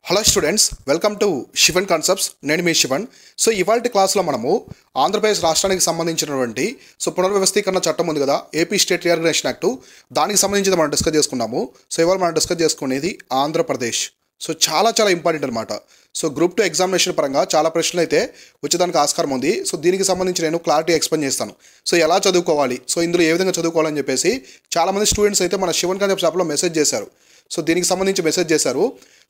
Hello students, welcome to Sivan concepts. నేను మీ Sivan. So ఇవాళ క్లాస్లో మనము ఆంధ్రప్రదేశ్ రాష్ట్రానికి సంబంధించినటువంటి పునర్వ్యవస్థీకరణ చట్టం ఉంది కదా, ఏపీ స్టేట్ రీఆర్గనైజేషన్ యాక్ట్, దానికి సంబంధించి మనం డిస్కస్ చేసుకున్నాము. సో ఇవాళ మనం డిస్కస్ చేసుకునేది ఆంధ్రప్రదేశ్. సో చాలా ఇంపార్టెంట్ అనమాట. సో గ్రూప్ 2 ఎగ్జామినేషన్ పరంగా చాలా ప్రశ్నలు అయితే వచ్చేదానికి ఆస్కారం ఉంది. సో దీనికి సంబంధించి నేను క్లారిటీ ఎక్స్ప్లెయిన్ చేస్తాను. సో ఎలా చదువుకోవాలి, సో ఇందులో ఏ విధంగా చదువుకోవాలని చెప్పేసి చాలామంది స్టూడెంట్స్ అయితే మన శివన్ కాన్సెప్ట్స్ యాప్లో మెసేజ్ చేశారు. సో దీనికి సంబంధించి మెసేజ్ చేశారు.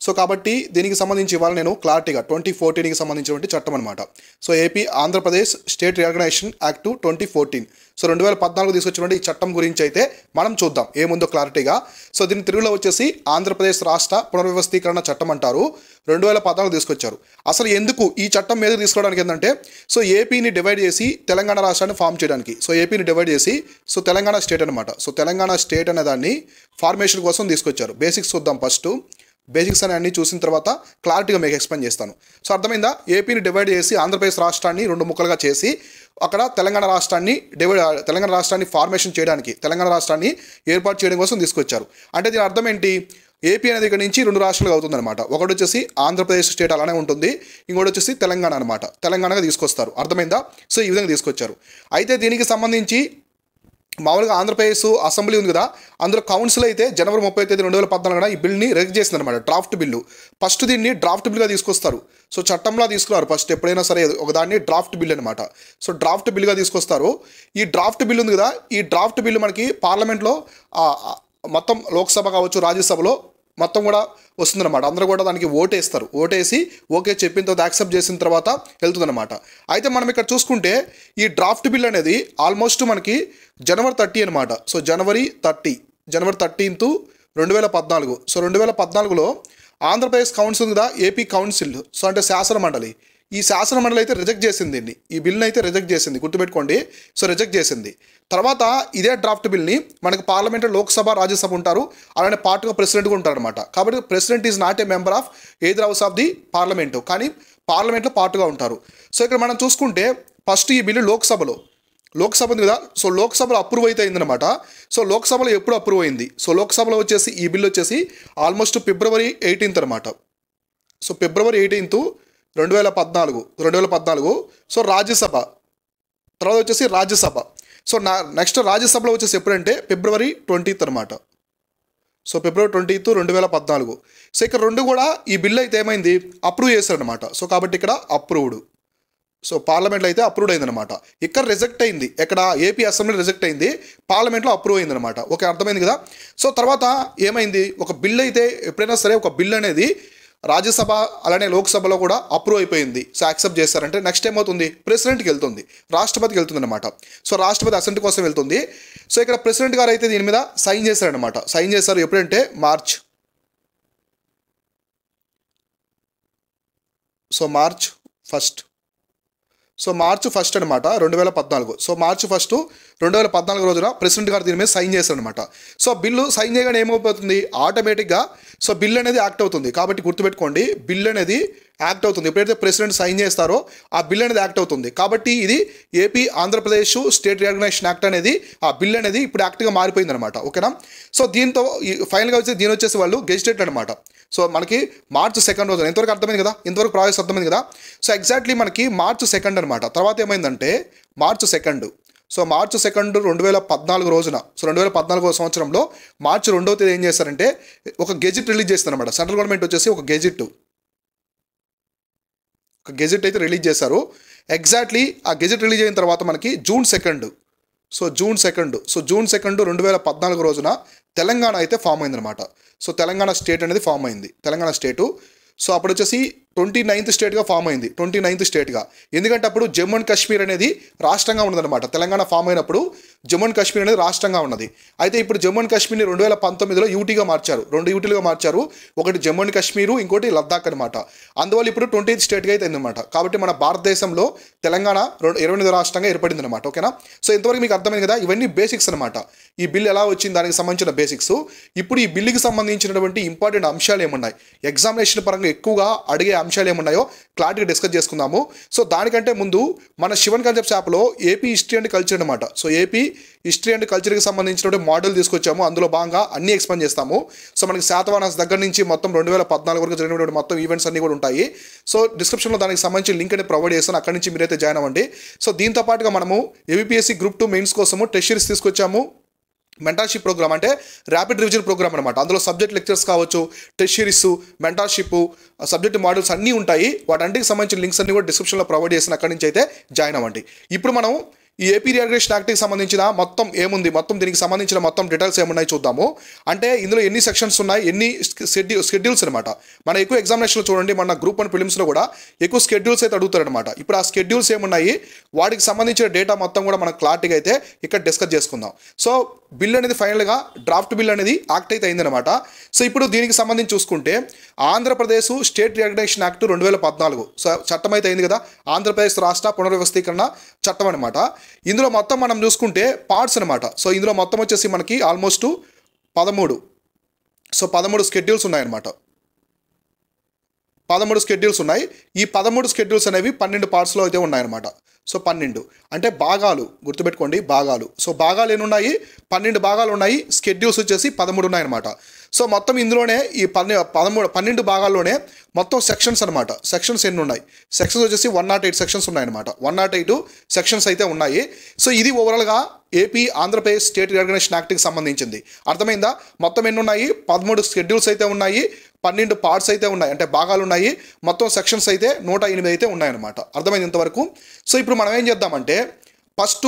సో కాబట్టి దీనికి సంబంధించి ఇవాళ నేను క్లారిటీగా 2014కి సంబంధించినటువంటి చట్టం అనమాట. So AP Andhra Pradesh state reorganisation act 2014. So 2014 తీసుకొచ్చినటువంటి ఈ చట్టం గురించి అయితే మనం చూద్దాం ఏముందో క్లారిటీగా. సో దీని తెలుగులో వచ్చేసి ఆంధ్రప్రదేశ్ రాష్ట్ర పునర్వ్యవస్థీకరణ చట్టం అంటారు. 2014 తీసుకొచ్చారు. అసలు ఎందుకు ఈ చట్టం మీద తీసుకోవడానికి ఏంటంటే, సో ఏపీని డివైడ్ చేసి తెలంగాణ రాష్ట్రాన్ని ఫామ్ చేయడానికి. సో ఏపీని డివైడ్ చేసి సో తెలంగాణ స్టేట్ అనమాట. సో తెలంగాణ స్టేట్ అనే దాన్ని ఫార్మేషన్ కోసం తీసుకొచ్చారు. బేసిక్స్ చూద్దాం ఫస్ట్. బేసిక్స్ అని అన్ని చూసిన తర్వాత క్లారిటీగా మీకు ఎక్స్ప్లెయిన్ చేస్తాను. సో అర్థమైందా? ఏపీని డివైడ్ చేసి ఆంధ్రప్రదేశ్ రాష్ట్రాన్ని 2 ముక్కలుగా చేసి అక్కడ తెలంగాణ రాష్ట్రాన్ని ఫార్మేషన్ చేయడానికి, తెలంగాణ రాష్ట్రాన్ని ఏర్పాటు చేయడం కోసం తీసుకొచ్చారు. అంటే దీని అర్థం ఏంటి? ఏపీ అనేది ఇక్కడ నుంచి 2 రాష్ట్రాలుగా అవుతుందన్నమాట. ఒకటి వచ్చేసి ఆంధ్రప్రదేశ్ స్టేట్ అలానే ఉంటుంది, ఇంకోటి వచ్చేసి తెలంగాణ అనమాట. తెలంగాణగా తీసుకొస్తారు. అర్థమైందా? సో ఈ విధంగా తీసుకొచ్చారు. అయితే దీనికి సంబంధించి మామూలుగా ఆంధ్రప్రదేశ్ అసెంబ్లీ ఉంది కదా, అందులో కౌన్సిల్ అయితే జనవరి 30 2014 ఈ బిల్ని రిజెక్ట్ చేసింది అనమాట. Draft bill. ఫస్ట్ దీన్ని డ్రాఫ్ట్ బిల్గా తీసుకొస్తారు. సో చట్టంలా తీసుకున్నారు ఫస్ట్. ఎప్పుడైనా సరే ఒక దాన్ని డ్రాఫ్ట్ బిల్ అనమాట. సో డ్రాఫ్ట్ బిల్గా తీసుకొస్తారు. ఈ డ్రాఫ్ట్ బిల్ ఉంది కదా, ఈ డ్రాఫ్ట్ బిల్లు మనకి పార్లమెంట్లో మొత్తం లోక్సభ కావచ్చు, రాజ్యసభలో మొత్తం కూడా వస్తుందన్నమాట. అందరూ కూడా దానికి ఓటేస్తారు. ఓటేసి ఓకే చెప్పిన తర్వాత యాక్సెప్ట్ చేసిన తర్వాత వెళ్తుందన్నమాట. అయితే మనం ఇక్కడ చూసుకుంటే ఈ డ్రాఫ్ట్ బిల్ అనేది ఆల్మోస్ట్ మనకి జనవరి 30 అనమాట. సో జనవరి 13th 2014. సో 2014లో ఆంధ్రప్రదేశ్ కౌన్సిల్ కదా, ఏపీ కౌన్సిల్, సో అంటే శాసన మండలి, ఈ శాసన మండలి అయితే రిజెక్ట్ చేసింది దీన్ని. ఈ బిల్ని అయితే రిజెక్ట్ చేసింది, గుర్తుపెట్టుకోండి. సో రిజెక్ట్ చేసింది. తర్వాత ఇదే డ్రాఫ్ట్ బిల్ని మనకి పార్లమెంట్లో లోక్సభ, రాజ్యసభ ఉంటారు. అలానే పార్ట్గా ప్రెసిడెంట్గా ఉంటారు అనమాట. కాబట్టి president is not a member of either house of the parliament, కానీ పార్లమెంట్లో పార్ట్గా ఉంటారు. సో ఇక్కడ మనం చూసుకుంటే ఫస్ట్ ఈ బిల్లు లోక్సభ ఉంది కదా, సో లోక్సభలో అప్రూవ్ అయితే అయిందనమాట. సో లోక్సభలో ఎప్పుడు అప్రూవ్ అయింది? సో లోక్సభలో వచ్చేసి ఈ బిల్లు వచ్చేసి ఆల్మోస్ట్ ఫిబ్రవరి 18 అనమాట. So February 18, 2014. సో రాజ్యసభ తర్వాత వచ్చేసి రాజ్యసభ. సో నెక్స్ట్ రాజ్యసభలో వచ్చేసి ఎప్పుడంటే ఫిబ్రవరి 20 అనమాట. So February 20, 2014. సో ఇక్కడ 2 కూడా ఈ బిల్ అయితే ఏమైంది? అప్రూవ్ చేశారనమాట. సో కాబట్టి ఇక్కడ అప్రూవ్డ్. సో పార్లమెంట్లో అయితే అప్రూవ్డ్ అయిందనమాట. ఇక్కడ రిజెక్ట్ అయింది. ఎక్కడ? ఏపీ అసెంబ్లీ రిజెక్ట్ అయింది, పార్లమెంట్లో అప్రూవ్ అయిందనమాట. ఓకే, అర్థమైంది కదా. సో తర్వాత ఏమైంది? ఒక బిల్ అయితే ఎప్పుడైనా సరే ఒక బిల్ అనేది రాజ్యసభ అలానే లోక్సభలో కూడా అప్రూవ్ అయిపోయింది. సో యాక్సెప్ట్ చేస్తారంటే నెక్స్ట్ ఏమవుతుంది? ప్రెసిడెంట్కి వెళ్తుంది, రాష్ట్రపతికి వెళ్తుంది అనమాట. సో రాష్ట్రపతి అసెంట్ కోసం వెళ్తుంది. సో ఇక్కడ ప్రెసిడెంట్ గారు అయితే దీని మీద సైన్ చేశారనమాట. సైన్ చేశారు ఎప్పుడంటే మార్చ్ 1. సో మార్చ్ 1 అనమాట 2014. సో మార్చ్ 1, 2014 రోజున ప్రెసిడెంట్ గారు దీని మీద సైన్ చేశారనమాట. సో బిల్లు సైన్ చేయగానే ఏమైపోతుంది? ఆటోమేటిక్గా సో బిల్ అనేది యాక్ట్ అవుతుంది. కాబట్టి గుర్తుపెట్టుకోండి, బిల్ అనేది యాక్ట్ అవుతుంది. ఎప్పుడైతే ప్రెసిడెంట్ సైన్ చేస్తారో ఆ బిల్ అనేది యాక్ట్ అవుతుంది. కాబట్టి ఇది AP Andhra Pradesh state reorganisation act అనేది, ఆ బిల్ అనేది ఇప్పుడు యాక్ట్గా మారిపోయింది అనమాట. ఓకేనా. సో దీంతో ఫైనల్గా వచ్చి దీని వచ్చేసి వాళ్ళు గెజిటెడ్ అనమాట. సో మనకి మార్చ్ 2 రోజున, ఇంతవరకు అర్థమైంది కదా, ఇంతవరకు ప్రాసెస్ అర్థమైంది కదా. సో ఎగ్జాక్ట్లీ మనకి మార్చ్ 2 అనమాట. తర్వాత ఏమైందంటే మార్చ్ 2. సో మార్చ్ 2, 2014 రోజున, సో 2014 సంవత్సరంలో మార్చి 2వ తేదీ ఏం చేస్తారంటే ఒక గెజిట్ రిలీజ్ చేస్తారు అనమాట. సెంట్రల్ గవర్నమెంట్ వచ్చేసి ఒక గెజిట్ అయితే రిలీజ్ చేశారు. ఎగ్జాక్ట్లీ ఆ గెజిట్ రిలీజ్ అయిన తర్వాత మనకి జూన్ 2. సో జూన్ 2, 2014 రోజున తెలంగాణ అయితే ఫామ్ అయిందనమాట. సో తెలంగాణ స్టేట్ అనేది ఫామ్ అయింది, తెలంగాణ స్టేటు. సో అప్పుడు వచ్చేసి 29th స్టేట్గా ఫామ్ అయింది, 29th స్టేట్గా. ఎందుకంటే అప్పుడు జమ్మూ అండ్ కాశ్మీర్ అనేది రాష్ట్రంగా ఉన్నదన్నమాట. తెలంగాణ ఫామ్ అయినప్పుడు జమ్మూ అండ్ కాశ్మీర్ అనేది రాష్ట్రంగా ఉన్నది. అయితే ఇప్పుడు జమ్మూ అండ్ కాశ్మీర్ని 2019లో యూటీగా మార్చారు, 2 యూటీలుగా మార్చారు. ఒకటి జమ్మూ అండ్ కాశ్మీరు, ఇంకోటి లద్దాఖ్ అనమాట. అందువల్ల ఇప్పుడు 20th స్టేట్గా అయితే అయిందనమాట. కాబట్టి మన భారతదేశంలో తెలంగాణ 28వ రాష్ట్రంగా ఏర్పడింది అనమాట. ఓకేనా. సో ఇంతవరకు మీకు అర్థమైంది కదా. ఇవన్నీ బేసిక్స్ అనమాట. ఈ బిల్ ఎలా వచ్చింది దానికి సంబంధించిన బేసిక్స్. ఇప్పుడు ఈ బిల్లుకి సంబంధించినటువంటి ఇంపార్టెంట్ అంశాలు ఏమున్నాయి, ఎగ్జామినేషన్ పరంగా ఎక్కువగా అడిగే అంశాలు ఏమున్నాయో క్లారిటీగా డిస్కస్ చేసుకుందాము. సో దానికంటే ముందు మన శివన్ కాన్సెప్ట్స్ యాప్లో ఏపీ హిస్టరీ అండ్ కల్చర్ అనమాట. సో ఏపీ హిస్టరీ అండ్ కల్చర్కి సంబంధించిన మోడల్ తీసుకొచ్చాము. అందులో భాగంగా అన్నీ ఎక్స్ప్లెయిన్ చేస్తాము. సో మనకి శాతవాహనాస్ దగ్గర నుంచి మొత్తం 2014 వరకు జరిగినటువంటి మొత్తం ఈవెంట్స్ అన్నీ కూడా ఉంటాయి. సో డిస్క్రిప్షన్లో దానికి సంబంధించి లింక్ అనేది ప్రొవైడ్ చేస్తాను, అక్కడి నుంచి మీరైతే జాయిన్ అవ్వండి. సో దీంతో పాటుగా మనము ఏబిపిఎస్సి గ్రూప్ 2 మెయిన్స్ కోసము టెస్ట్ సిరీస్ తీసుకొచ్చాము. మెంటార్షిప్ ప్రోగ్రామ్ అంటే ర్యాపిడ్ రివిజన్ ప్రోగ్రామ్ అనమాట. అందులో సబ్జెక్ట్ లెక్చర్స్ కావచ్చు, test series, mentorship, subject models అన్నీ ఉంటాయి. వాటన్నిటికి సంబంధించిన లింక్స్ అన్ని కూడా డిస్క్రిప్షన్లో ప్రొవైడ్ చేసిన అక్కడి నుంచి అయితే జాయిన్ అవ్వండి. ఇప్పుడు మనం ఈ ఏపీ రీఆర్గనైజేషన్ యాక్ట్కి సంబంధించిన మొత్తం ఏముంది, మొత్తం దీనికి సంబంధించిన మొత్తం డీటెయిల్స్ ఏమున్నాయి చూద్దాము. అంటే ఇందులో ఎన్ని సెక్షన్స్ ఉన్నాయి, ఎన్ని షెడ్యూల్స్ అనమాట. మన ఎక్కువ ఎగ్జామినేషన్లో చూడండి, మన గ్రూప్ 1 ప్రిలిమ్స్లో కూడా ఎక్కువ షెడ్యూల్స్ అయితే అడుగుతారనమాట. ఇప్పుడు ఆ షెడ్యూల్స్ ఏమున్నాయి, వాటికి సంబంధించిన డేటా మొత్తం కూడా మనం క్లారిటీగా అయితే ఇక్కడ డిస్కస్ చేసుకుందాం. సో బిల్ అనేది ఫైనల్గా డ్రాఫ్ట్ బిల్ అనేది యాక్ట్ అయితే అయిందనమాట. సో ఇప్పుడు దీనికి సంబంధించి చూసుకుంటే Andhra Pradesh state reorganisation act 2014 so చట్టం అయితే అయింది కదా, ఆంధ్రప్రదేశ్ రాష్ట్ర పునర్వ్యవస్థీకరణ చట్టం అనమాట. ఇందులో మొత్తం మనం చూసుకుంటే పార్ట్స్ అనమాట. సో ఇందులో మొత్తం వచ్చేసి మనకి ఆల్మోస్ట్ 13 సో 13 షెడ్యూల్స్ ఉన్నాయన్నమాట. 13 షెడ్యూల్స్ ఉన్నాయి. ఈ 13 షెడ్యూల్స్ అనేవి 12 పార్ట్స్లో అయితే ఉన్నాయన్నమాట. సో 12 అంటే భాగాలు, గుర్తుపెట్టుకోండి భాగాలు. సో భాగాలు ఎన్ని ఉన్నాయి, 12 భాగాలు ఉన్నాయి. షెడ్యూల్స్ వచ్చేసి 13 ఉన్నాయన్నమాట. సో మొత్తం ఇందులోనే ఈ 12 భాగాల్లోనే మొత్తం సెక్షన్స్ అనమాట. సెక్షన్స్ ఎన్ని ఉన్నాయి, సెక్షన్స్ వచ్చేసి 108 సెక్షన్స్ ఉన్నాయన్నమాట. 108 సెక్షన్స్ అయితే ఉన్నాయి. సో ఇది ఓవరాల్గా ఏపీ ఆంధ్రప్రదేశ్ స్టేట్ రీఆర్గనైజేషన్ యాక్ట్కి సంబంధించింది. అర్థమైందా? మొత్తం ఎన్ని ఉన్నాయి, 13 షెడ్యూల్స్ అయితే ఉన్నాయి, 12 పార్ట్స్ అయితే ఉన్నాయి, అంటే భాగాలు ఉన్నాయి. మొత్తం సెక్షన్స్ అయితే 108 అయితే ఉన్నాయన్నమాట. అర్థమైంది ఇంతవరకు? సో ఇప్పుడు మనం ఏం చేద్దామంటే ఫస్ట్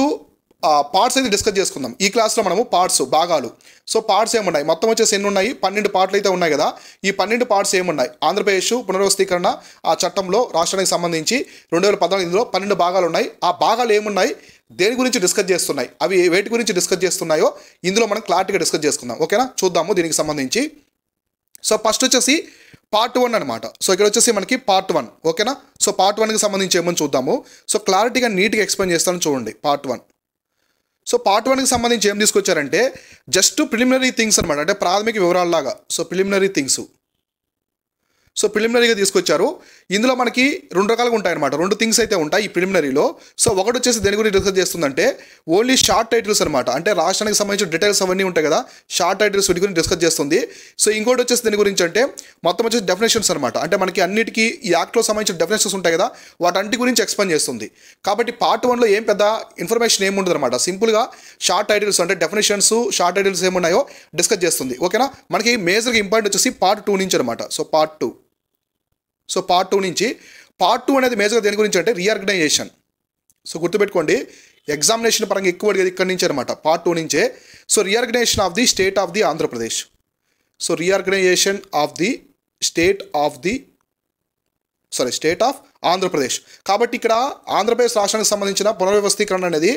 పార్ట్స్ అయితే డిస్కస్ చేసుకుందాం. ఈ క్లాస్లో మనము పార్ట్స్, భాగాలు. సో పార్ట్స్ ఏమున్నాయి, మొత్తం వచ్చేసి ఎన్ని ఉన్నాయి, 12 పార్ట్లు అయితే ఉన్నాయి కదా. ఈ 12 పార్ట్స్ ఏమున్నాయి, ఆంధ్రప్రదేశ్ పునర్వ్యవస్థీకరణ ఆ చట్టంలో రాష్ట్రానికి సంబంధించి 2014 ఇందులో 12 భాగాలు ఉన్నాయి. ఆ భాగాలు ఏమున్నాయి, దేని గురించి డిస్కస్ చేస్తున్నాయి, అవి వేటి గురించి డిస్కస్ చేస్తున్నాయో ఇందులో మనం క్లారిటీగా డిస్కస్ చేసుకుందాం. ఓకేనా, చూద్దాము దీనికి సంబంధించి. సో ఫస్ట్ వచ్చేసి పార్ట్ 1 అనమాట. సో ఇక్కడ వచ్చేసి మనకి పార్ట్ 1. ఓకేనా, సో పార్ట్ 1కి సంబంధించి ఏమని చూద్దాము. సో క్లారిటీగా నీట్గా ఎక్స్ప్లెయిన్ చేస్తాను చూడండి. పార్ట్ 1. సో పార్ట్ 1కి సంబంధించి ఏం తీసుకొచ్చారంటే జస్ట్ ప్రిలిమినరీ థింగ్స్ అనమాట, అంటే ప్రాథమిక వివరాలలాగా. సో ప్రిలిమినరీ థింగ్స్, సో ప్రిలిమినరీగా తీసుకొచ్చారు. ఇందులో మనకి 2 రకాలుగా ఉంటాయన్నమాట. 2 థింగ్స్ అయితే ఉంటాయి ఈ ప్రిలిమినరీలో. సో ఒకటి వచ్చేసి దేని గురించి డిస్కస్ చేస్తుందంటే ఓన్లీ షార్ట్ టైటిల్స్ అనమాట, అంటే రాష్ట్రానికి సంబంధించిన డీటెయిల్స్ అవన్నీ ఉంటాయి కదా, షార్ట్ టైటిల్స్ వీటి గురించి డిస్కస్ చేస్తుంది. సో ఇంకోటి వచ్చేసి దేని గురించి అంటే మొత్తం వచ్చేసి డెఫినేషన్స్ అనమాట, అంటే మనకి అన్నిటికీ ఈ యాక్ట్లో సంబంధించిన డెఫినేషన్స్ ఉంటాయి కదా, వాటంటి గురించి ఎక్స్ప్లెయిన్ చేస్తుంది. కాబట్టి పార్ట్ 1లో ఏం పెద్ద ఇన్ఫర్మేషన్ ఏముండదు అనమాట, సింపుల్గా షార్ట్ టైటిల్స్ అంటే డెఫినేషన్స్, షార్ట్ టైటిల్స్ ఏమున్నాయో డిస్కస్ చేస్తుంది. ఓకేనా, మనకి మేజర్గా ఇంపార్టెంట్ వచ్చేసి పార్ట్ 2 నుంచి అనమాట. సో పార్ట్ 2, సో పార్ట్ 2 నుంచి పార్ట్ 2 అనేది మేజర్గా దేని గురించి అంటే రీఆర్గనైజేషన్. సో గుర్తుపెట్టుకోండి, ఎగ్జామినేషన్ పరంగా ఎక్కువ అడిగేది ఇక్కడి నుంచి అనమాట, పార్ట్ 2 నుంచే. So reorganisation of the state of the Andhra Pradesh. So reorganisation of the state of Andhra Pradesh. కాబట్టి ఇక్కడ ఆంధ్రప్రదేశ్ రాష్ట్రానికి సంబంధించిన పునర్వ్యవస్థీకరణ అనేది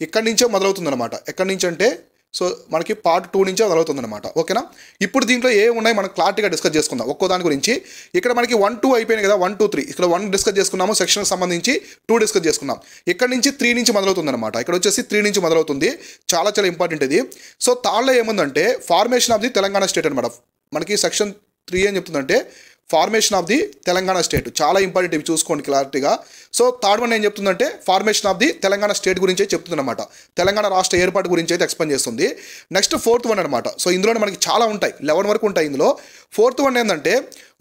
ఇక్కడి నుంచే మొదలవుతుంది అనమాట. ఎక్కడి నుంచి అంటే సో మనకి పార్ట్ 2 నుంచే మొదలవుతుంది అనమాట. ఓకేనా, ఇప్పుడు దీంట్లో ఏ ఉన్నాయి మనం క్లారిటీగా డిస్కస్ చేసుకుందాం ఒక్కో దాని గురించి. ఇక్కడ మనకి 1, 2 అయిపోయినాయి కదా, 1, 2, 3 ఇక్కడ 1 డిస్కస్ చేసుకున్నాము, సెక్షన్కి సంబంధించి 2 డిస్కస్ చేసుకున్నాం. ఇక్కడ నుంచి 3 నుంచి మొదలవుతుంది అనమాట. ఇక్కడ వచ్చేసి 3 నుంచి మొదలవుతుంది, చాలా చాలా ఇంపార్టెంట్ ఇది. సో థర్డ్లో ఏముందంటే formation of the Telangana state అనమాట. మనకి సెక్షన్ 3 ఏం చెప్తుందంటే formation of the Telangana state, చాలా ఇంపార్టెంట్, ఇవి చూసుకోండి క్లారిటీగా. సో థర్డ్ వన్ ఏం చెప్తుందంటే formation of the Telangana state గురించే చెప్తుంది అనమాట, తెలంగాణ రాష్ట్ర ఏర్పాటు గురించి అయితే ఎక్స్ప్లెయిన్ చేస్తుంది. నెక్స్ట్ 4th వన్ అనమాట. సో ఇందులోనే మనకి చాలా ఉంటాయి, 11 వరకు ఉంటాయి ఇందులో. 4th వన్ ఏంటంటే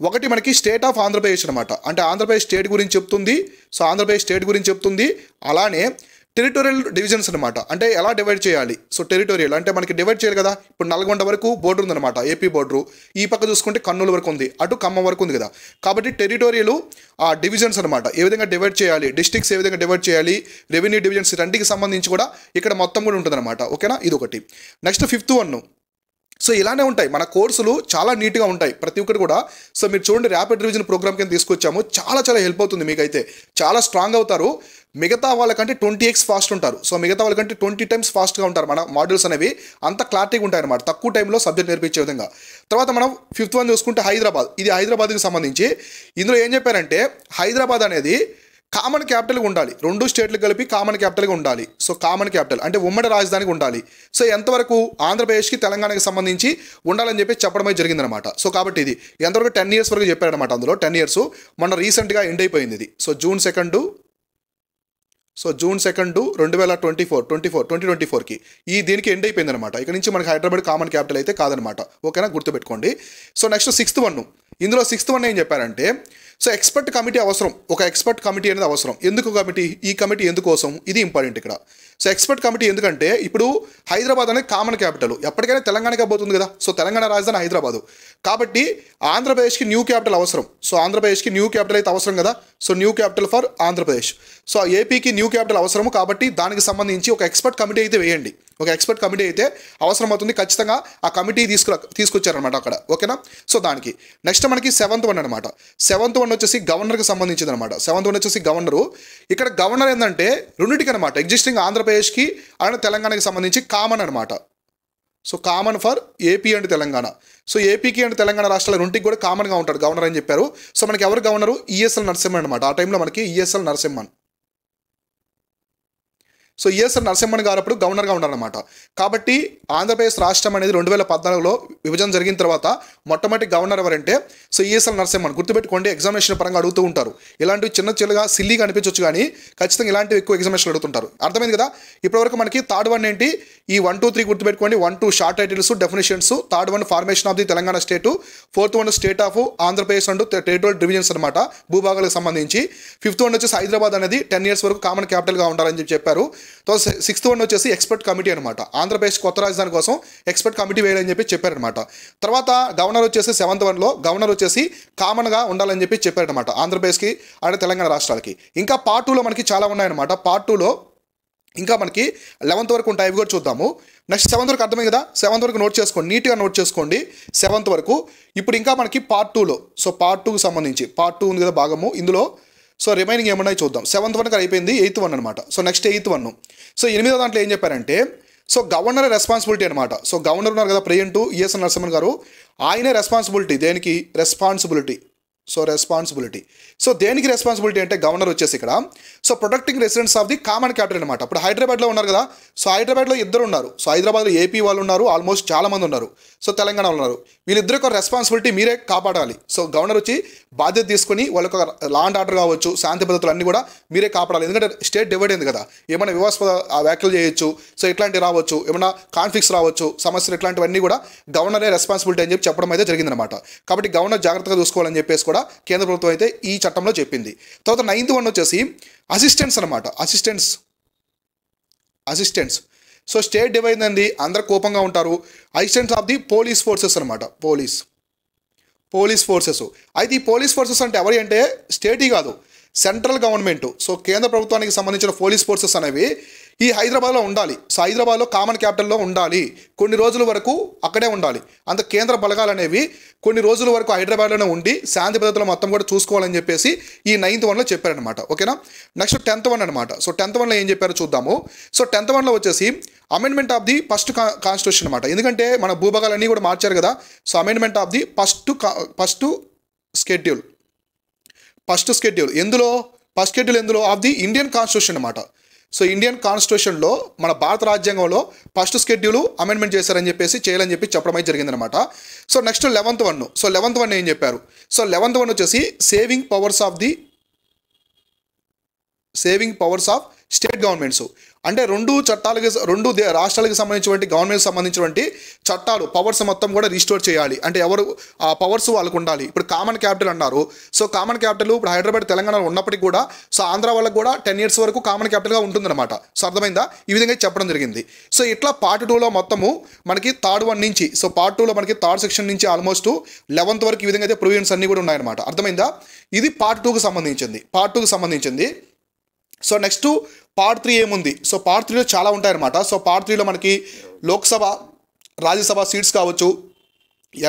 ఒకటి మనకి స్టేట్ ఆఫ్ ఆంధ్రప్రదేశ్ అనమాట, అంటే ఆంధ్రప్రదేశ్ స్టేట్ గురించి చెప్తుంది. సో ఆంధ్రప్రదేశ్ స్టేట్ గురించి చెప్తుంది. అలానే టెరిటోరియల్ డివిజన్స్ అనమాట, అంటే ఎలా డివైడ్ చేయాలి. సో టెరిటోరియల్ అంటే మనకి డివైడ్ చేయాలి కదా, ఇప్పుడు నల్గొండ వరకు బోర్డర్ ఉందన్నమాట, ఏపీ బోర్డరు. ఈ పక్క చూసుకుంటే కర్నూలు వరకు ఉంది, అటు ఖమ్మం వరకు ఉంది కదా. కాబట్టి టెరిటోరియల్ ఆ డివిజన్స్ అనమాట, ఏ విధంగా డివైడ్ చేయాలి, డిస్ట్రిక్ట్స్ ఏ విధంగా డివైడ్ చేయాలి, రెవెన్యూ డివిజన్స్ రెండింటికి సంబంధించి కూడా ఇక్కడ మొత్తం కూడా ఉంటుందన్నమాట. ఓకేనా, ఇది ఒకటి. Next 5th one. సో ఇలానే ఉంటాయి మన కోర్సులు, చాలా నీట్గా ఉంటాయి ప్రతి ఒక్కటి కూడా. సో మీరు చూడండి, ర్యాపిడ్ రివిజన్ ప్రోగ్రామ్ కింద తీసుకొచ్చాము, చాలా చాలా హెల్ప్ అవుతుంది మీకైతే, చాలా స్ట్రాంగ్ అవుతారు. మిగతా వాళ్ళకంటే 20x ఫాస్ట్ ఉంటారు. సో మిగతా వాళ్ళకంటే 20 times ఫాస్ట్గా ఉంటారు మన మాడ్యూల్స్ అనేవి, అంత క్లారిటీగా ఉంటాయి అనమాట, తక్కువ టైంలో సబ్జెక్ట్ నేర్పించే విధంగా. తర్వాత మనం 5th వన్ చూసుకుంటే హైదరాబాద్. ఇది హైదరాబాద్కి సంబంధించి. ఇందులో ఏం చెప్పారంటే హైదరాబాద్ అనేది కామన్ క్యాపిటల్గా ఉండాలి, 2 స్టేట్లు కలిపి కామన్ క్యాపిటల్గా ఉండాలి. సో కామన్ క్యాపిటల్ అంటే ఉమ్మడి రాజధానికి ఉండాలి. సో ఎంతవరకు ఆంధ్రప్రదేశ్కి తెలంగాణకి సంబంధించి ఉండాలని చెప్పి చెప్పడమే జరిగిందనమాట. సో కాబట్టి ఇది ఎంతవరకు 10 years వరకు చెప్పారనమాట. అందులో 10 years మొన్న రీసెంట్గా ఎండ్ అయిపోయింది ఇది. సో June 2 సో జూన్ 2 2024కి దీనికి ఎండ్ అయిపోయింది అనమాట. ఇక్కడ నుంచి మనకి హైదరాబాద్ కామన్ క్యాపిటల్ అయితే కాదనమాట. ఓకేనా, గుర్తుపెట్టుకోండి. So next 6th one. ఇందులో 6th వన్ ఏం చెప్పారంటే, సో ఎక్స్పర్ట్ కమిటీ అవసరం. ఒక ఎక్స్పర్ట్ కమిటీ అనేది అవసరం. ఎందుకు కమిటీ? ఈ కమిటీ ఎందుకోసం? ఇది ఇంపార్టెంట్ ఇక్కడ. సో ఎక్స్పర్ట్ కమిటీ ఎందుకంటే, ఇప్పుడు హైదరాబాద్ అనేది కామన్ క్యాపిటల్, ఎప్పటికైనా తెలంగాణకి పోతుంది కదా. సో తెలంగాణ రాజధాని హైదరాబాదు కాబట్టి ఆంధ్రప్రదేశ్కి న్యూ క్యాపిటల్ అవసరం. సో ఆంధ్రప్రదేశ్కి న్యూ క్యాపిటల్ అయితే అవసరం కదా. So new capital for Andhra Pradesh. So ఏపీకి న్యూ క్యాపిటల్ అవసరము కాబట్టి దానికి సంబంధించి ఒక ఎక్స్పర్ట్ కమిటీ అయితే వేయండి. ఒక ఎక్స్పర్ట్ కమిటీ అయితే అవసరం అవుతుంది. ఖచ్చితంగా ఆ కమిటీ తీసుకొచ్చారనమాట అక్కడ. ఓకేనా. సో దానికి నెక్స్ట్ మనకి 7th వన్ అనమాట. 7th వన్ వచ్చేసి గవర్నర్కి సంబంధించింది అనమాట. 7th వన్ వచ్చేసి గవర్నరు. ఇక్కడ గవర్నర్ ఏంటంటే రెండింటికి అనమాట, ఎగ్జిస్టింగ్ ఆంధ్రప్రదేశ్కి అండ్ తెలంగాణకి సంబంధించి కామన్ అనమాట. So common for AP and Telangana. So ఏపీకి అండ్ తెలంగాణ రాష్ట్రాల రెండింటికి కూడా కామన్గా ఉంటాడు గవర్నర్ అని చెప్పారు. సో మనకి ఎవరు గవర్నరు? ఈఎస్ఎల్ నరసింహన్ అనమాట. ఆ టైంలో మనకి ESL Narasimhan. So ESL Narasimhan గారు అప్పుడు గవర్నర్గా ఉన్నారనమాట. కాబట్టి ఆంధ్రప్రదేశ్ రాష్ట్రం అనేది 2014లో విభజన జరిగిన తర్వాత మొట్టమొదటి గవర్నర్ ఎవరంటే సో ఈఎస్ఎల్ నరసింహన్. గుర్తుపెట్టుకోండి, ఎగ్జామినేషన్ పరంగా అడుగుతూ ఉంటారు. ఇలాంటివి చిన్నగా సిల్లీగా అనిపించవచ్చు కానీ ఖచ్చితంగా ఇలాంటివి ఎక్కువ ఎగ్జామినేషన్ అడుగుతుంటారు. అర్థమైంది కదా. ఇప్పటివరకు మనకి 3rd వన్ ఏంటి? ఈ 1, 2, 3 గుర్తుపెట్టుకోండి. 1, 2 short titles, definitions. 3rd one formation of the Telangana state. 4th one state of Andhra Pradesh and territorial divisions అనమాట, భూభాగాలకు సంబంధించి. 5th వన్ వచ్చేసి హైదరాబాద్ అనేది 10 years వరకు కామన్ క్యాపిటల్గా ఉండాలని చెప్పారు. 6th వన్ వచ్చేసి ఎక్స్పర్ట్ కమిటీ అనమాట. ఆంధ్రప్రదేశ్ కొత్త రాజధాని కోసం ఎక్స్పర్ట్ కమిటీ వేయాలని చెప్పారనమాట. తర్వాత గవర్నర్ వచ్చేసి 7th వన్లో గవర్నర్ వచ్చేసి కామన్గా ఉండాలని చెప్పారనమాట ఆంధ్రప్రదేశ్కి అంటే తెలంగాణ రాష్ట్రాలకి. ఇంకా పార్ట్ 2లో మనకి చాలా ఉన్నాయన్నమాట. పార్ట్ 2లో ఇంకా మనకి 11th వరకు ఉంటాయి. అవి కూడా చూద్దాము. నెక్స్ట్ 7th వరకు అర్థమైంది కదా. 7th వరకు నోట్ చేసుకోండి, నీట్గా నోట్ చేసుకోండి 7th వరకు. ఇప్పుడు ఇంకా మనకి పార్ట్ 2లో, సో పార్ట్ 2కి సంబంధించి పార్ట్ 2 ఉంది కదా భాగము, ఇందులో సో రిమైనింగ్ ఏమన్నాయి చూద్దాం. 7th వన్ అయిపోయింది, 8th వన్ అనమాట. So next 8th one. So 8వ దాంట్లో ఏం చెప్పారంటే, సో గవర్నర్ రెస్పాన్సిబిలిటీ అనమాట. సో గవర్నర్ ఉన్నారు కదా ప్రెజెంట్ ఈఎస్ఎల్ నరసింహన్ గారు, ఆయనే రెస్పాన్సిబిలిటీ. దేనికి రెస్పాన్సిబిలిటీ? So responsibility. సో దేనికి రెస్పాన్సిబిలిటీ అంటే గవర్నర్ వచ్చేసి ఇక్కడ so protecting residents of the common capital అనమాట. ఇప్పుడు హైదరాబాద్లో ఉన్నారు కదా. సో హైదరాబాద్లో ఇద్దరు ఉన్నారు. సో హైదరాబాద్లో ఏపీ వాళ్ళు ఉన్నారు, ఆల్మోస్ట్ చాలామంది ఉన్నారు. సో తెలంగాణ ఉన్నారు. వీళ్ళిద్దరు ఒక రెస్పాన్సిబిలిటీ మీరే కాపాడాలి. సో గవర్నర్ వచ్చి బాధ్యత తీసుకొని వాళ్ళకి లా అండ్ ఆర్డర్ కావచ్చు, శాంతి భద్రతలు అన్నీ కూడా మీరే కాపాడాలి. ఎందుకంటే స్టేట్ డివైడ్ అయింది కదా. ఏమైనా వివాదాస్పద వ్యాఖ్యలు చేయొచ్చు, సో ఇట్లాంటివి రావచ్చు, ఏమైనా కాన్ఫ్లిక్ట్స్ రావచ్చు, సమస్యలు ఇట్లాంటివన్నీ కూడా గవర్నరే రెస్పాన్సిబిలిటీ అని చెప్పడం అయితే జరిగిందనమాట. కాబట్టి గవర్నర్ జాగ్రత్తగా చూసుకోవాలని చెప్పేసి కూడా కేంద్ర ప్రభుత్వం అయితే ఈ చట్టంలో చెప్పింది. తర్వాత 9th వన్ వచ్చేసి అసిస్టెంట్స్ అనమాట. అసిస్టెంట్స్. సో స్టేట్ డివైడ్ అంది, అందరు కోపంగా ఉంటారు. Assistants of the police forces అనమాట. Police forces. అయితే ఈ పోలీస్ ఫోర్సెస్ అంటే ఎవరి అంటే స్టేటీ కాదు, సెంట్రల్ గవర్నమెంట్. సో కేంద్ర ప్రభుత్వానికి సంబంధించిన పోలీస్ ఫోర్సెస్ అనేవి ఈ హైదరాబాద్లో ఉండాలి. సో హైదరాబాద్లో కామన్ క్యాపిటల్లో ఉండాలి, కొన్ని రోజుల వరకు అక్కడే ఉండాలి. అంత కేంద్ర బలగాలు అనేవి కొన్ని రోజుల వరకు హైదరాబాద్లోనే ఉండి శాంతి భద్రతలు మొత్తం కూడా చూసుకోవాలని చెప్పేసి ఈ 9th వన్లో చెప్పారనమాట. ఓకేనా. నెక్స్ట్ 10th వన్ అనమాట. సో 10th వన్లో ఏం చెప్పారో చూద్దాము. సో 10th వన్లో వచ్చేసి amendment of the first constitution అనమాట. ఎందుకంటే మన భూభాగాలన్నీ కూడా మార్చారు కదా. So amendment of the first schedule ఎందులో ఆఫ్ ది ఇండియన్ కాన్స్టిట్యూషన్ అనమాట. సో ఇండియన్ కాన్స్టిట్యూషన్లో మన భారత రాజ్యాంగంలో ఫస్ట్ షెడ్యూల్ అమెండ్మెంట్ చేశారని చేయాలని చెప్పడం అయితే జరిగిందనమాట. So next 11th one. So 11th one ఏం చెప్పారు? సో 11th వన్ వచ్చేసి saving powers of state governments. అంటే రెండు రాష్ట్రాలకు సంబంధించినటువంటి గవర్నమెంట్ సంబంధించినటువంటి చట్టాలు పవర్స్ మొత్తం కూడా రిస్టోర్ చేయాలి. అంటే ఎవరు ఆ పవర్స్ వాళ్ళకు ఉండాలి. ఇప్పుడు కామన్ క్యాపిటల్ అన్నారు. సో కామన్ క్యాపిటల్ ఇప్పుడు హైదరాబాద్ తెలంగాణలో ఉన్నప్పటికీ కూడా సో ఆంధ్ర వాళ్ళకు కూడా 10 years వరకు కామన్ క్యాపిటల్గా ఉంటుందన్నమాట. సో అర్థమైందా? ఈ విధంగా చెప్పడం జరిగింది. సో ఇట్లా పార్ట్ 2లో మొత్తము మనకి 3rd వన్ నుంచి, సో పార్ట్ 2లో మనకి 3rd సెక్షన్ నుంచి ఆల్మోస్ట్ 11th వరకు ఈ విధంగా అయితే ప్రొవిజన్స్ అన్నీ కూడా ఉన్నాయన్నమాట. అర్థమైందా? ఇది పార్ట్ 2కి సంబంధించింది. సో నెక్స్ట్ పార్ట్ 3 ఏముంది? సో పార్ట్ 3లో చాలా ఉంటాయన్నమాట. సో పార్ట్ 3లో మనకి లోక్సభ, రాజ్యసభ సీట్స్ కావచ్చు,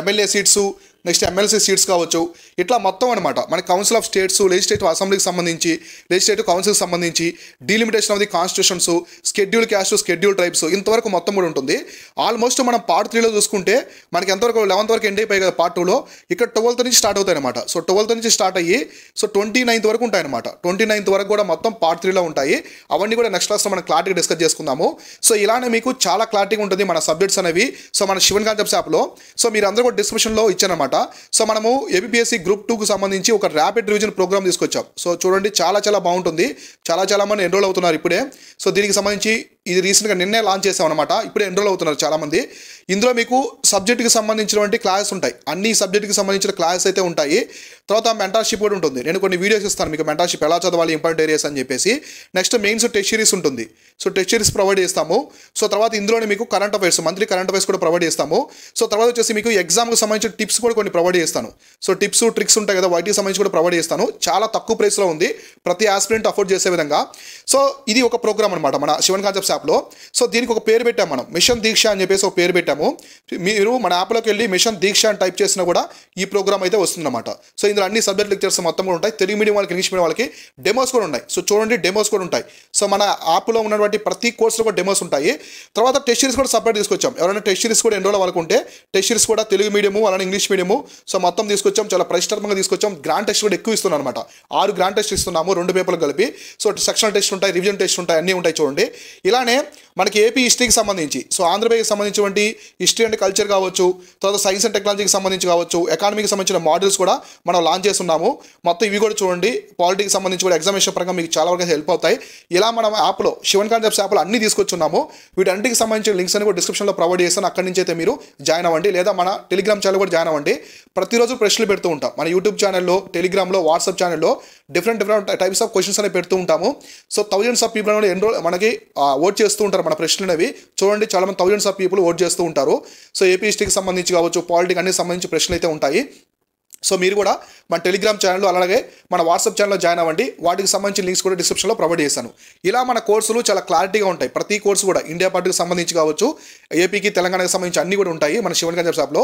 MLA seats, next MLC seats కావచ్చు, ఇట్లా మొత్తం అనమాట. మన కౌన్సిల్ ఆఫ్ స్టేట్స్, లెజిస్లేటివ్ అసెంబ్లీకి సంబంధించి, లెజిస్లేటివ్ కౌన్సిల్కి సంబంధించి, delimitation of the constitutions, schedule caste, schedule tribes, ఇంతవరకు మొత్తం కూడా ఉంటుంది. ఆల్మోస్ట్ మనం పార్ట్ 3లో చూసుకుంటే మనకి ఎంతవరకు 11th వరకు ఎండ్ అయిపోయి కదా పార్ట్ 2లో. ఇక్కడ 12th నుంచి స్టార్ట్ అవుతాయి అనమాట. సో 12th నుంచి స్టార్ట్ అయ్యి సో 29th వరకు ఉంటాయన్నమాట. 29th వరకు కూడా మొత్తం పార్ట్ 3లో ఉంటాయి. అవన్నీ కూడా నెక్స్ట్ క్లాస్లో మనం క్లారిటీగా డిస్కస్ చేసుకుందాము. సో ఇలానే మీకు చాలా క్లారిటీగా ఉంటుంది మన సబ్జెక్ట్స్ అనేవి. సో మన శివన్ కాన్సెప్ట్స్ యాప్లో సో మీరు అందరూ కూడా డిస్క్రిప్షన్లో ఇచ్చారనమాట. సో మనము ఏపీఎస్సీ గ్రూప్ 2కు సంబంధించి ఒక ర్యాపిడ్ రివిజన్ ప్రోగ్రామ్ తీసుకొచ్చాం. సో చూడండి చాలా బాగుంటుంది. చాలా మంది ఎన్రోల్ అవుతున్నారు ఇప్పుడే. సో దీనికి సంబంధించి ఇది రీసెంట్గా నిన్నే లాంచ్ చేసాం అనమాట. ఇప్పుడే ఎన్రోల్ అవుతున్నారు చాలామంది. ఇందులో మీకు సబ్జెక్ట్కి సంబంధించినటువంటి క్లాసెస్ ఉంటాయి. అన్ని సబ్జెక్ట్కి సంబంధించిన క్లాసెస్ అయితే ఉంటాయి. తర్వాత మెంటార్షిప్ కూడా ఉంటుంది. నేను కొన్ని వీడియోస్ ఇస్తాను మీకు మెంటార్షిప్ ఎలా చదవాలి, ఇంపార్టెంట్ ఏరియాస్ అని చెప్పేసి. నెక్స్ట్ మెయిన్స్ టెస్ట్ సిరీస్ ఉంటుంది. సో టెస్ట్ సిరీస్ ప్రొవైడ్ చేస్తాము. సో తర్వాత ఇందులోనే మీకు current affairs, monthly current affairs కూడా ప్రొవైడ్ చేస్తాము. సో తర్వాత వచ్చేసి మీకు ఎగ్జామ్కి సంబంధించిన టిప్స్ కూడా కొన్ని ప్రొవైడ్ చేస్తాను. సో టిప్స్ ట్రిక్స్ ఉంటాయి కదా, వాటికి సంబంధించి కూడా ప్రొవైడ్ చేస్తాను. చాలా తక్కువ ప్రైస్లో ఉంది, ప్రతి ఆస్పిరెంట్ అఫోర్డ్ చేసే విధంగా. సో ఇది ఒక ప్రోగ్రామ్ అనమాట మన శివన్ కాన్సెప్ట్స్ యాప్లో. సో దీనికి ఒక పేరు పెట్టాము మనం, మిషన్ దీక్ష అని చెప్పేసి ఒక పేరు పెట్టాము. మీరు మన యాప్లోకి వెళ్ళి మిషన్ దీక్ష అని టైప్ చేసినా కూడా ఈ ప్రోగ్రామ్ అయితే వస్తుందన్నమాట. సో ఇందులో అన్ని సబ్జెక్ట్ లెక్చర్స్ మొత్తం కూడా ఉంటాయి. తెలుగు మీడియం వాళ్ళకి, ఇంగ్లీష్ మీడియం వాళ్ళకి డెమోస్ కూడా ఉన్నాయి. సో చూడండి, డెమోస్ కూడా ఉంటాయి. సో మన యాప్లో ఉన్నటువంటి ప్రతి కోర్సులో కూడా డెమోస్ ఉంటాయి. తర్వాత టెస్ట్ సిరీస్ కూడా సపరేట్ తీసుకొచ్చాం. ఎవరైనా టెస్ట్ సిరీస్ కూడా ఎన్రోల్ అవ్వాలనుకుంటే టెస్ట్ సిరీస్ కూడా తెలుగు మీడియము అలానే ఇంగ్లీష్ మీడియము సో మొత్తం తీసుకొచ్చాం. చాలా ప్రతిష్టాత్మకంగా తీసుకొచ్చాం. గ్రాండ్ టెస్ట్ కూడా ఎక్కువ ఇస్తున్నాం అనమాట. 6 గ్రాండ్ టెస్ట్ ఇస్తున్నాము, 2 పేపర్లు కలిపి. సో సెక్షనల్ టెస్ట్ ఉంటాయి, రివిజన్ టెస్ట్ ఉంటాయి, అన్నీ ఉంటాయి చూడండి. ఇలానే మనకి ఏపీ హిస్టరీకి సంబంధించి, సో ఆంధ్రప్రదేశ్కి సంబంధించినటువంటి హిస్టరీ అండ్ కల్చర్ కావచ్చు, తర్వాత సైన్స్ అండ్ టెక్నాలజీకి సంబంధించి కావచ్చు, ఎకానమీకి సంబంధించిన మోడల్స్ కూడా మనం లాంచ్ చేస్తున్నాము. మొత్తం ఇవి కూడా చూడండి. పాలిటిక్స్ సంబంధించి కూడా ఎగ్జామినేషన్ పరంగా మీకు చాలా వరకు హెల్ప్ అవుతాయి. ఇలా మనం యాప్లో శివన్ కాన్సెప్ట్స్ యాప్లో అన్ని తీసుకొచ్చున్నాము. వీటన్నిటికి సంబంధించిన లింక్స్ అని కూడా డిస్క్రిప్షన్లో ప్రొవైడ్ చేస్తాను. అక్కడి నుంచి అయితే మీరు జాయిన్ అవ్వండి, లేదా మన టెలిగ్రామ్ ఛానల్ కూడా జాయిన్ అవ్వండి. ప్రతిరోజు ప్రశ్నలు పెడుతూ ఉంటాం మన యూట్యూబ్ ఛానల్లో, టెలిగ్రామ్లో, వాట్సాప్ ఛానల్లో డిఫరెంట్ టైప్స్ ఆఫ్ క్వశ్చన్స్ అనేవి పెడుతూ ఉంటాము. సో థౌజండ్స్ ఆఫ్ పీపుల్ అనేది మనకి ఓట్ చేస్తూ ఉంటారు మన ప్రశ్నలు అనేవి. చూడండి, చాలామంది థౌజండ్స్ ఆఫ్ పీపుల్ ఓట్ చేస్తూ ఉంటారు. సో ఏపీ హిస్టరీకి సంబంధించి కావచ్చు, పాలిటిక్స్ అన్ని సంబంధించి ప్రశ్నలు అయితే ఉంటాయి. సో మీరు కూడా మన టెలిగ్రామ్ ఛానల్లో అలాగే మన వాట్సాప్ ఛానల్లో జాయిన్ అవ్వండి. వాటికి సంబంధించిన లింక్స్ కూడా డిస్క్రిప్షన్లో ప్రొవైడ్ చేశాను. ఇలా మన కోర్సులు చాలా క్లారిటీగా ఉంటాయి. ప్రతి కోర్సు కూడా ఇండియా పార్టీకి సంబంధించి కావచ్చు, ఏపీకి తెలంగాణకి సంబంధించి అన్ని కూడా ఉంటాయి మన శివన్ కాన్సెప్ట్స్ యాప్లో.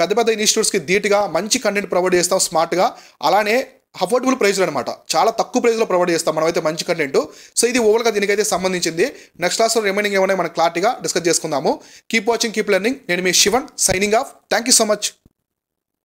పెద్ద ఇన్స్టిట్యూట్స్కి ధీటుగా మంచి కంటెంట్ ప్రొవైడ్ చేస్తాం, స్మార్ట్గా. అలానే అఫోర్డబుల్ ప్రైస్లో అనమాట, చాలా తక్కువ ప్రైస్లో ప్రొవైడ్ చేస్తాం మనమైతే మంచి కంటెంట్. సో ఇది ఓవల్గా దీనికైతే సంబంధించింది. నెక్స్ట్ క్లాస్లో రిమైనింగ్ ఏమైనా మనం క్లారిటీగా డిస్కస్ చేసుకుందాము. Keep watching, keep learning. నేను మీ Sivan, signing off. Thank you so much.